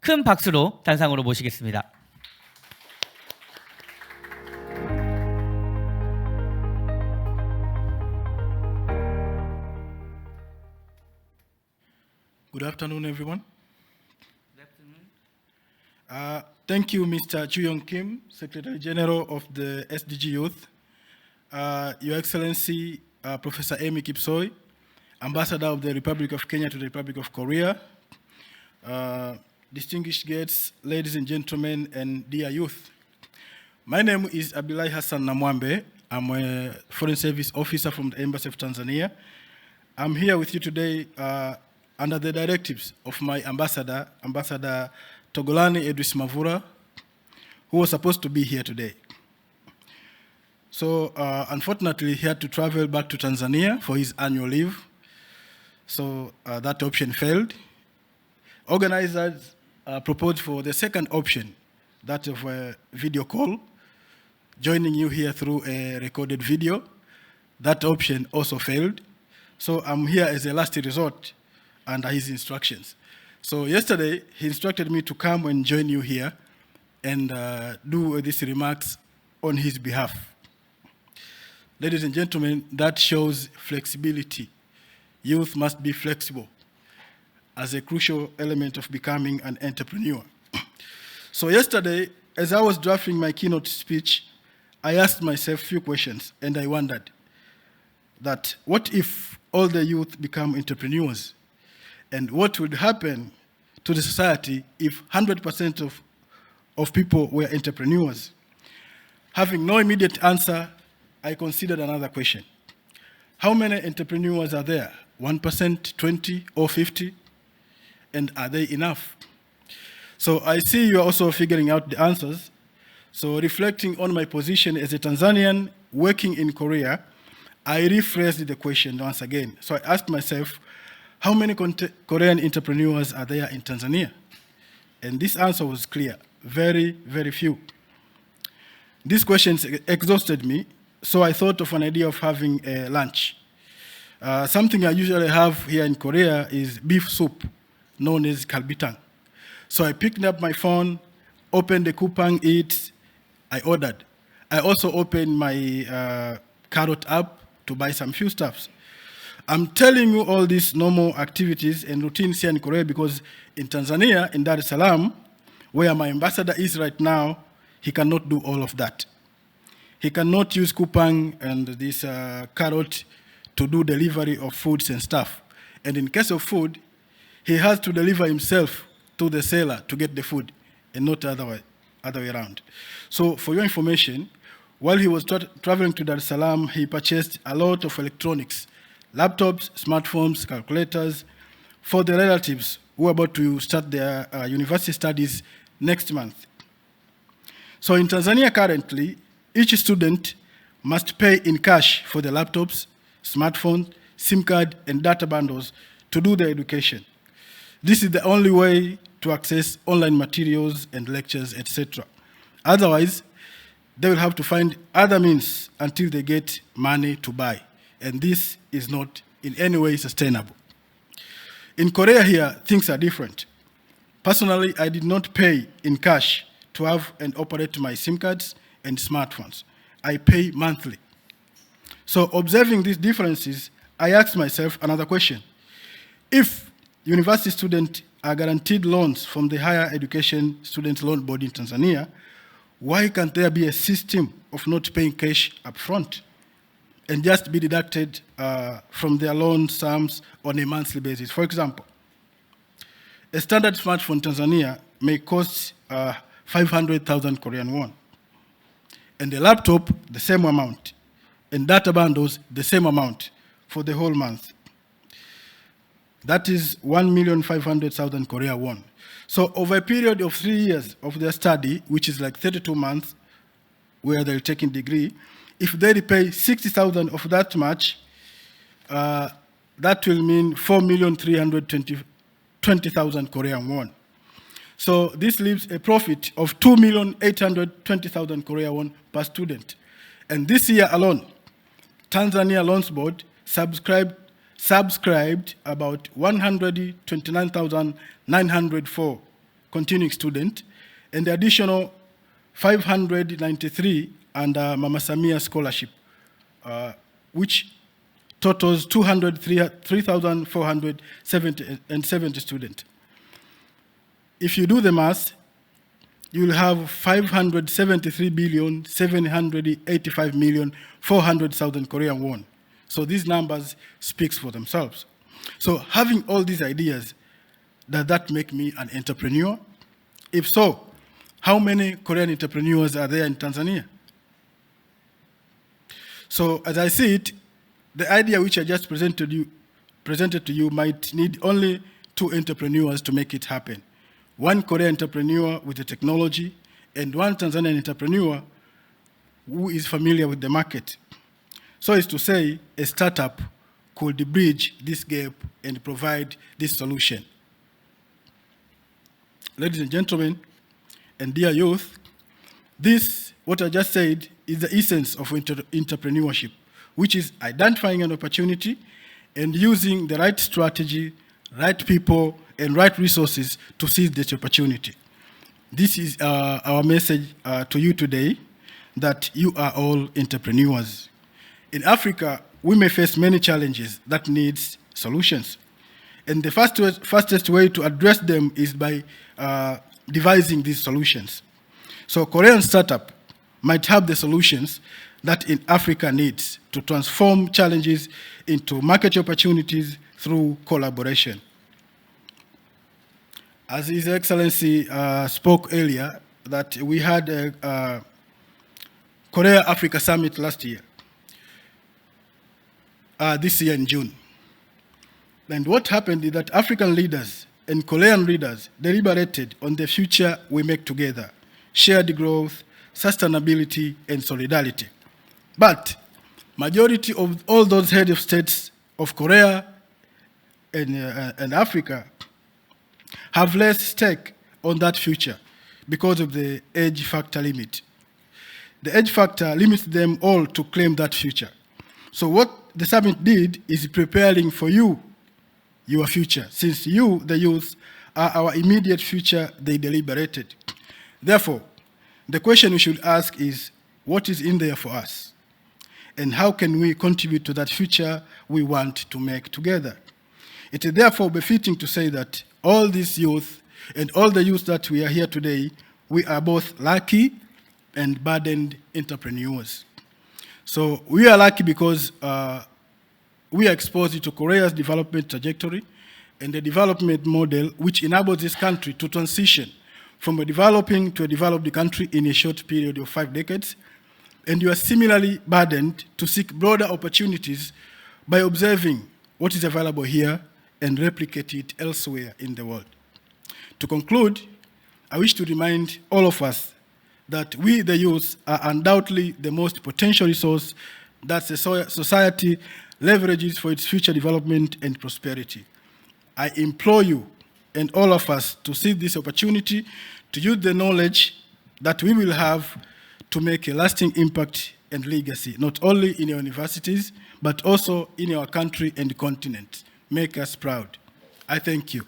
큰 박수로 단상으로 모시겠습니다. Good afternoon, everyone. Thank you, Mr. Chuyong Kim, Secretary General of the SDG Youth, Your Excellency, Professor Amy Kipsoi, Ambassador of the Republic of Kenya to the Republic of Korea, distinguished guests, ladies and gentlemen, and dear youth. My name is Abdullahi Hassan Namwambe. I'm a Foreign Service Officer from the Embassy of Tanzania. I'm here with you today under the directives of my ambassador, Ambassador Togolani Edris Mavura, who was supposed to be here today. So unfortunately, he had to travel back to Tanzania for his annual leave. So that option failed. Organizers proposed for the second option, that of a video call, joining you here through a recorded video. That option also failed. So I'm here as a last resort under his instructions. So yesterday, he instructed me to come and join you here and do these remarks on his behalf. Ladies and gentlemen, that shows flexibility. Youth must be flexible as a crucial element of becoming an entrepreneur. So yesterday, as I was drafting my keynote speech, I asked myself a few questions, and I wondered that what if all the youth become entrepreneurs? And what would happen to the society if 100% of people were entrepreneurs? Having no immediate answer, I considered another question. How many entrepreneurs are there? 1%, 20, or 50? And are they enough? So I see you are also figuring out the answers. So reflecting on my position as a Tanzanian working in Korea, I rephrased the question once again. So I asked myself, how many Korean entrepreneurs are there in Tanzania? And this answer was clear, very, very few. These questions exhausted me, so I thought of an idea of having a lunch. Something I usually have here in Korea is beef soup, known as kalbitang. So I picked up my phone, opened the Coupang Eats, I ordered. I also opened my Carrot app to buy some few stuffs. I'm telling you all these normal activities and routines here in Korea because in Tanzania, in Dar es Salaam, where my ambassador is right now, he cannot do all of that. He cannot use Coupang and this Carrot to do delivery of foods and stuff. And in case of food, he has to deliver himself to the seller to get the food and not other way around. So for your information, while he was traveling to Dar es Salaam, he purchased a lot of electronics, laptops, smartphones, calculators, for the relatives who are about to start their university studies next month. So in Tanzania currently, each student must pay in cash for the laptops, smartphones, SIM card, and data bundles to do their education. This is the only way to access online materials and lectures, etc. Otherwise, they will have to find other means until they get money to buy. And this is not in any way sustainable. In Korea here, things are different. Personally, I did not pay in cash to have and operate my SIM cards and smartphones. I pay monthly. So observing these differences, I asked myself another question. If university students are guaranteed loans from the Higher Education Student Loan Board in Tanzania, why can't there be a system of not paying cash upfront and just be deducted from their loan sums on a monthly basis? For example, a standard smartphone in Tanzania may cost 500,000 Korean won, and a laptop, the same amount, and data bundles, the same amount for the whole month. That is 1,500,000 Korean won. So over a period of 3 years of their study, which is like 32 months, where they're taking degree, if they repay 60,000 of that much, that will mean 4,320,000 Korean won. So this leaves a profit of 2,820,000 Korean won per student. And this year alone, Tanzania Loans Board subscribed about 129,904 continuing student, and the additional 593 under Mama Samia scholarship, which totals 3,470 students. If you do the math, you will have 573,785,400,000 Korean won. So these numbers speak for themselves. So having all these ideas, does that make me an entrepreneur? If so, how many Korean entrepreneurs are there in Tanzania? So as I see it, the idea which I just presented to you might need only 2 entrepreneurs to make it happen. One Korean entrepreneur with the technology and one Tanzanian entrepreneur who is familiar with the market. So as to say, a startup could bridge this gap and provide this solution. Ladies and gentlemen, and dear youth, this, what I just said, is the essence of entrepreneurship, which is identifying an opportunity and using the right strategy, right people, and right resources to seize this opportunity. This is our message to you today, that you are all entrepreneurs. In Africa, we may face many challenges that need solutions. And the fastest way to address them is by devising these solutions. So Korean startup might have the solutions that in Africa needs to transform challenges into market opportunities through collaboration. As His Excellency spoke earlier, that we had a Korea-Africa Summit last year, this year in June. And what happened is that African leaders and Korean leaders deliberated on the future we make together, shared growth, sustainability, and solidarity. But majority of all those head of states of Korea and Africa have less stake on that future because of the age factor limit. The age factor limits them all to claim that future. So what the summit did is preparing for you, your future. Since you, the youth, are our immediate future, they deliberated. Therefore, the question we should ask is, what is in there for us? And how can we contribute to that future we want to make together? It is therefore befitting to say that all these youth and all the youth that we are here today, we are both lucky and burdened entrepreneurs. So we are lucky because we are exposed to Korea's development trajectory and the development model which enables this country to transition from a developing to a developed country in a short period of 5 decades. And you are similarly burdened to seek broader opportunities by observing what is available here and replicate it elsewhere in the world. To conclude, I wish to remind all of us that we, the youth, are undoubtedly the most potential resource that the society leverages for its future development and prosperity. I implore you and all of us to seize this opportunity to use the knowledge that we will have to make a lasting impact and legacy, not only in our universities, but also in our country and continent. Make us proud. I thank you.